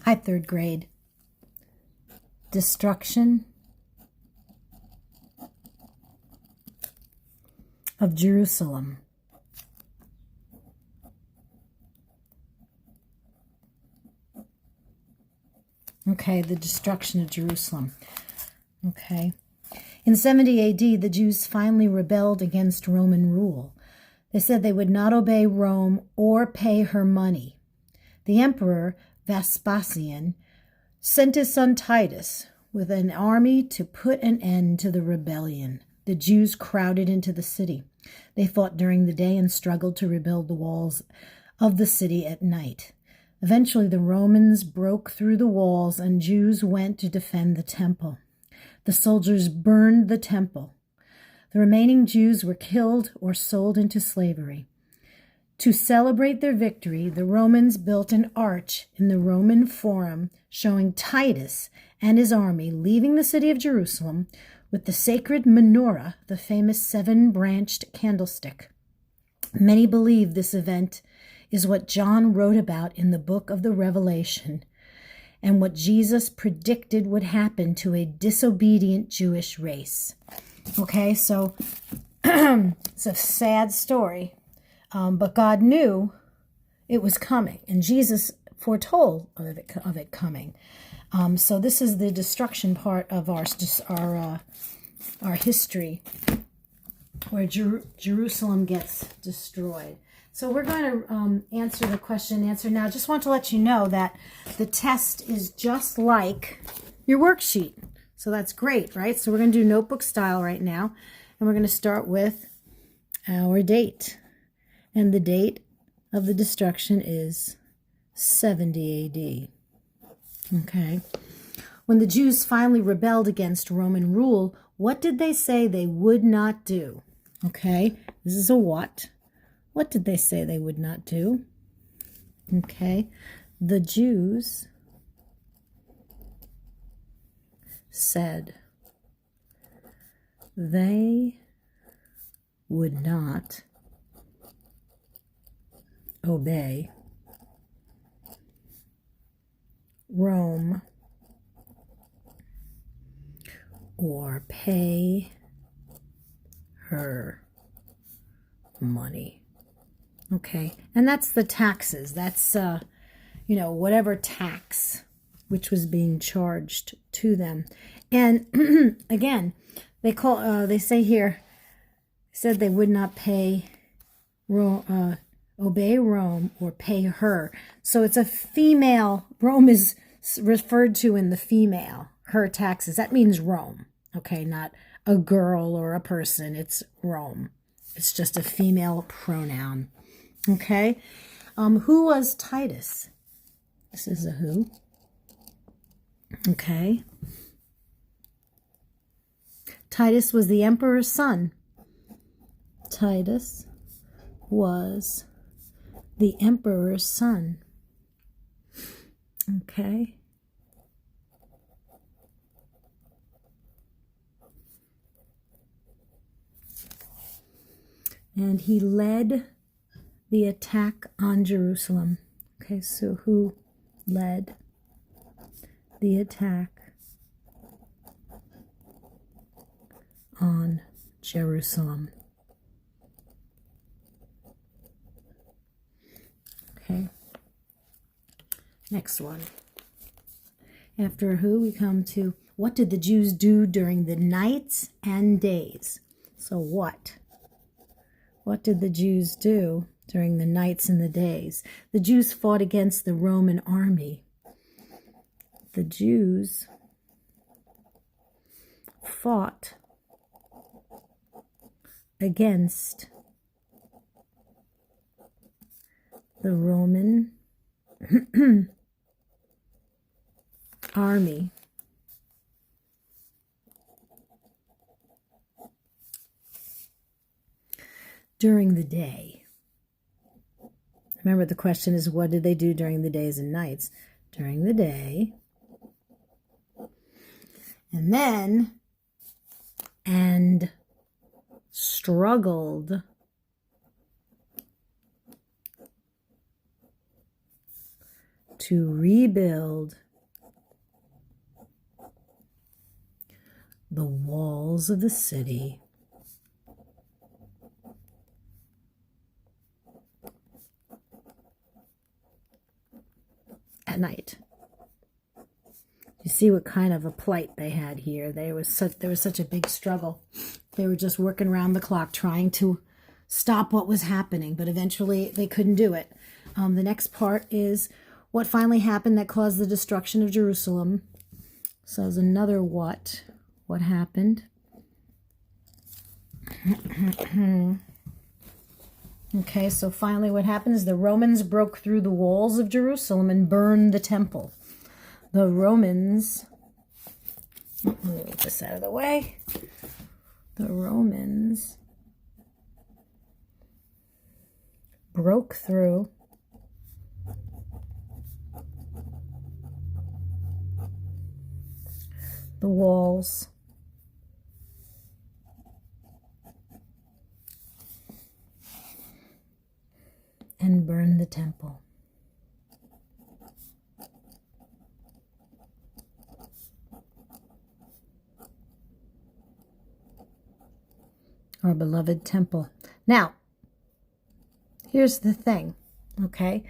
Hi, third grade. Destruction of Jerusalem. Okay, the destruction of Jerusalem. Okay. In 70 AD, the Jews finally rebelled against Roman rule. They said they would not obey Rome or pay her money. The emperor, Vespasian, sent his son Titus with an army to put an end to the rebellion. The Jews crowded into the city. They fought during the day and struggled to rebuild the walls of the city at night. Eventually, the Romans broke through the walls and Jews went to defend the temple. The soldiers burned the temple. The remaining Jews were killed or sold into slavery. To celebrate their victory, the Romans built an arch in the Roman Forum showing Titus and his army leaving the city of Jerusalem with the sacred menorah, the famous seven-branched candlestick. Many believe this event is what John wrote about in the book of the Revelation and what Jesus predicted would happen to a disobedient Jewish race. Okay, so it's a sad story, but God knew it was coming, and Jesus foretold of it coming. So this is the destruction part of our history, where Jerusalem gets destroyed. So we're going to answer the question and answer now. I just want to let you know that the test is just like your worksheet. So that's great, right? So we're going to do notebook style right now. And we're going to start with our date. And the date of the destruction is 70 AD. Okay. When the Jews finally rebelled against Roman rule, what did they say they would not do? Okay. This is a what. What did they say they would not do? Okay. The Jews said they would not obey Rome or pay her money. Okay, and that's the taxes. That's, whatever tax which was being charged to them. And again, they say here, said they would not obey Rome or pay her. So it's a female. Rome is referred to in the female, her taxes. That means Rome. Okay, not a girl or a person. It's Rome. It's just a female pronoun. Okay. Who was Titus? This is a who. Okay. Titus was the emperor's son. Titus was the emperor's son. Okay. And he led the attack on Jerusalem. Okay, so who led the attack on Jerusalem? Okay. Next one. After who, we come to what did the Jews do during the nights and days? So what? What did the Jews do during the nights and the days? The Jews fought against the Roman army. The Jews fought against the Roman army. During the day. Remember, the question is, what did they do during the days and nights? During the day. And then, and struggled to rebuild the walls of the city at night. You see what kind of a plight they had here. There was such a big struggle. They were just working around the clock trying to stop what was happening, but eventually they couldn't do it. The next part is what finally happened that caused the destruction of Jerusalem. So there's another what. What happened? Okay, so finally what happened is the Romans broke through the walls of Jerusalem and burned the temple. The Romans, let me get this out of the way. The Romans broke through the walls and burned the temple. Our beloved temple. Now, here's the thing, okay?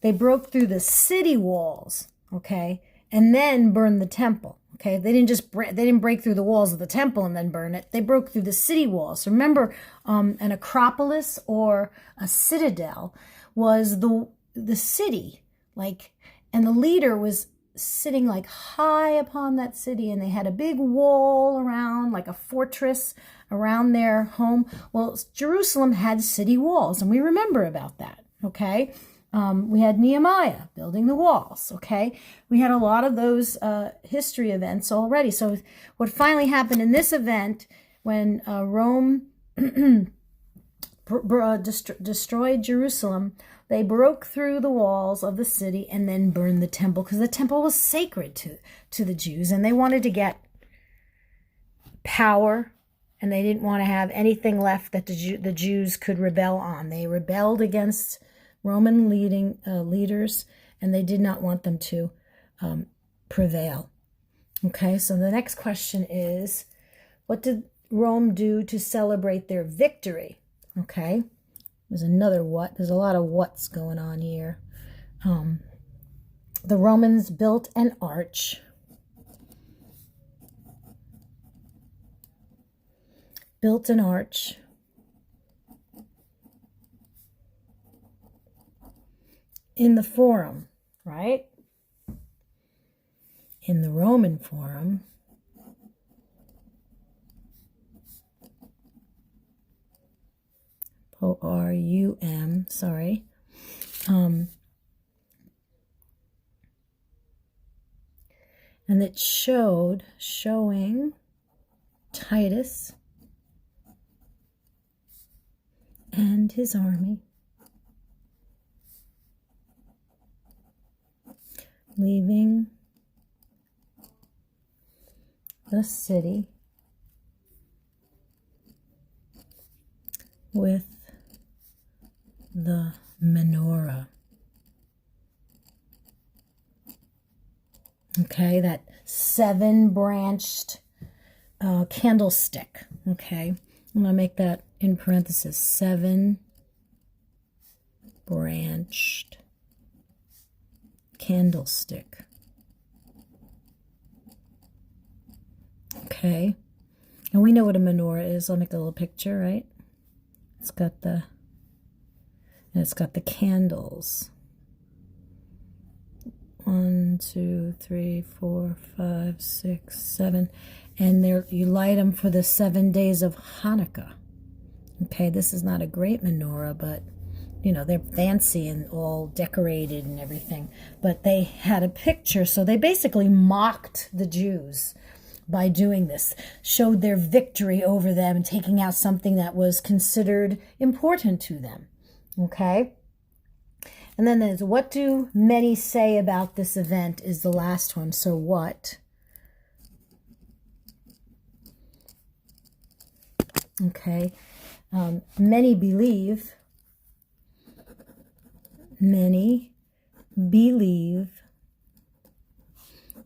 They broke through the city walls, okay, and then burned the temple, okay? They didn't break through the walls of the temple and then burn it. They broke through the city walls. Remember, an acropolis or a citadel was the city, like, and the leader was sitting like high upon that city, and they had a big wall around, like a fortress around their home. Well, Jerusalem had city walls, and we remember about that, okay? We had Nehemiah building the walls, okay? We had a lot of those history events already. So what finally happened in this event, when Rome destroyed Jerusalem, they broke through the walls of the city and then burned the temple, because the temple was sacred to the Jews, and they wanted to get power, and they didn't want to have anything left that the Jews could rebel on. They rebelled against Roman leaders, and they did not want them to prevail. Okay, so the next question is, what did Rome do to celebrate their victory? Okay, there's another what. There's a lot of what's going on here. The Romans built an arch. Built an arch in the Forum, right? In the Roman Forum, O-R-U-M, sorry. And it showing Titus and his army leaving the city with the menorah. Okay, that 7-branched candlestick. Okay, I'm going to make that in parentheses, 7-branched candlestick. Okay, and we know what a menorah is. I'll make a little picture, right? It's got the candles. 1, 2, 3, 4, 5, 6, 7, and you light them for the 7 days of Hanukkah. Okay, this is not a great menorah, but you know, they're fancy and all decorated and everything. But they had a picture, so they basically mocked the Jews by doing this, showed their victory over them, taking out something that was considered important to them. Okay? And then there's what do many say about this event is the last one. So what? Okay. Many believe believe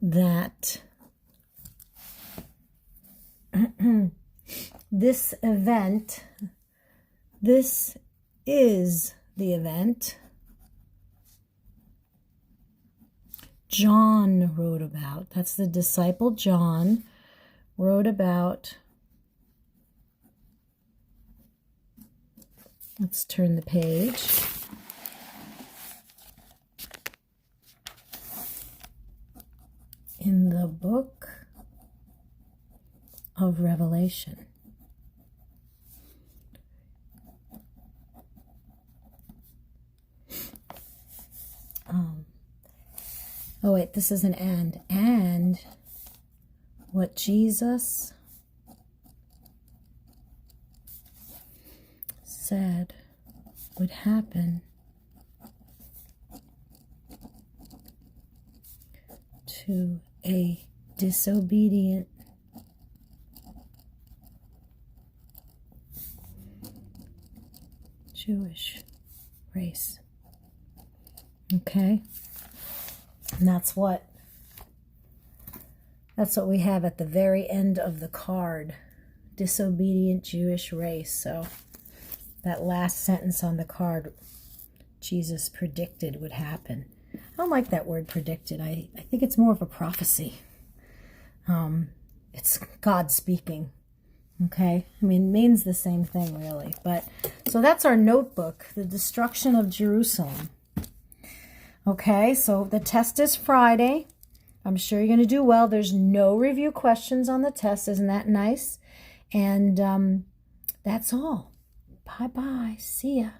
that this is the event John wrote about. That's the disciple John wrote about. Let's turn the page. In the book of Revelation. Oh wait, this is an and. And what Jesus said would happen to a disobedient Jewish race. Okay? And that's what we have at the very end of the card. Disobedient Jewish race. So that last sentence on the card, Jesus predicted would happen. I don't like that word predicted. I think it's more of a prophecy. It's God speaking. Okay? I mean, it means the same thing, really. But so that's our notebook, the destruction of Jerusalem. Okay, so the test is Friday. I'm sure you're going to do well. There's no review questions on the test. Isn't that nice? And that's all. Bye-bye. See ya.